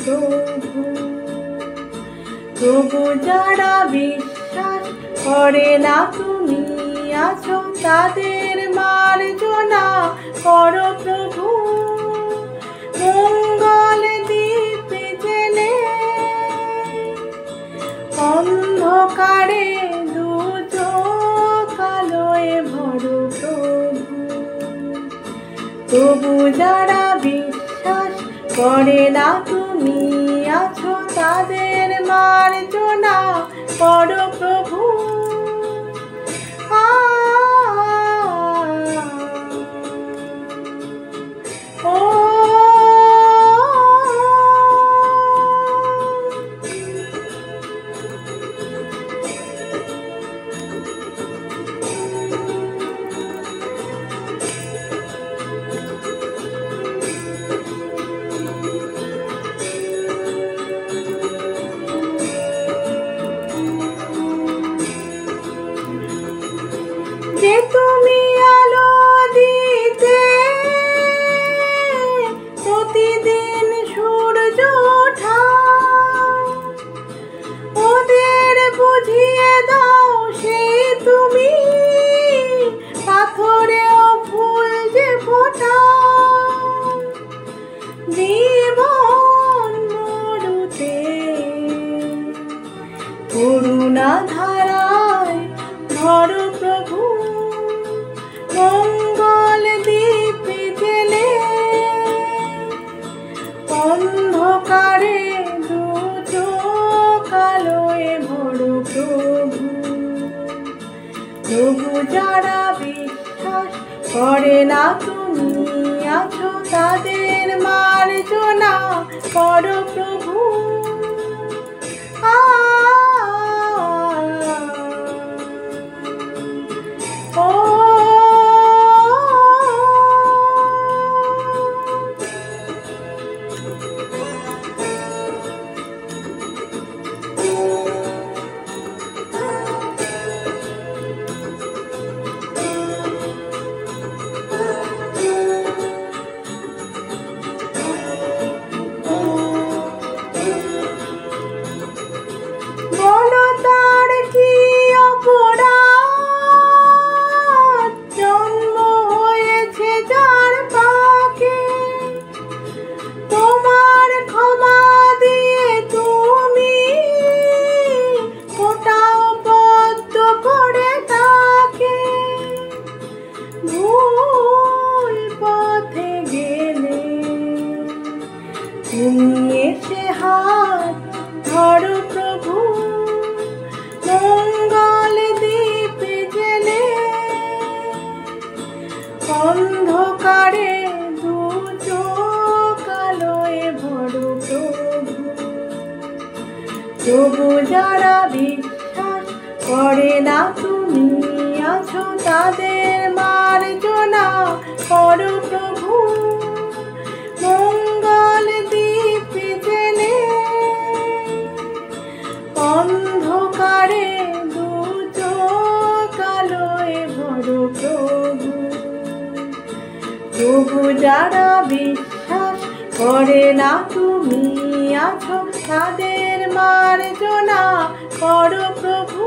প্রভু। তবু যারা বিশ্বাস করে না তুমি আছো, তাদের মার্জনা করো প্রভু। মঙ্গল দ্বীপ জেলে অন্ধকারে দু চোখ আলোয় ভরো প্রভু। তবু যারা বিশ্বাস করে না তুমি আছো, তাদের মার্জনা করো প্রভু। যে তুমি আলো দিতে প্রতিদিন সূর্য ওঠা, ওদের বুঝিয়ে দাও সেই তুমি পাথরেও ফুল যে ফোটা। জীবন মরুতে করুণা ধারায় ধরো প্রভু। মঙ্গল দ্বীপ জেলে অন্ধকারে দু চোখ আলোয় ভরো প্রভু। তবু যারা বিশ্বাস করে না তুমি আছো, তাদের মার্জনা করো প্রভু। বলো তার কি অপরাধ, জন্ম হয়েছে যার পাকে। তোমার ক্ষমা দিয়ে তুমি ফোটাও বদ্ধ করে তাকে। ভুল পথে গেলে তুমি এসে হাত ধরো প্রভু। মঙ্গল দ্বীপ জেলে অন্ধকারে দু চোখ আলোয় ভরো প্রভু। তবু যারা বিশ্বাস করে না তুমি আছো, তাদের মার্জনা করো প্রভু। মঙ্গল দ্বীপ জেলে অন্ধকারে দু চোখ আলোয় ভরো প্রভু। তবু যারা বিশ্বাস করে না তুমি আছো, তাদের মার্জনা করো প্রভু।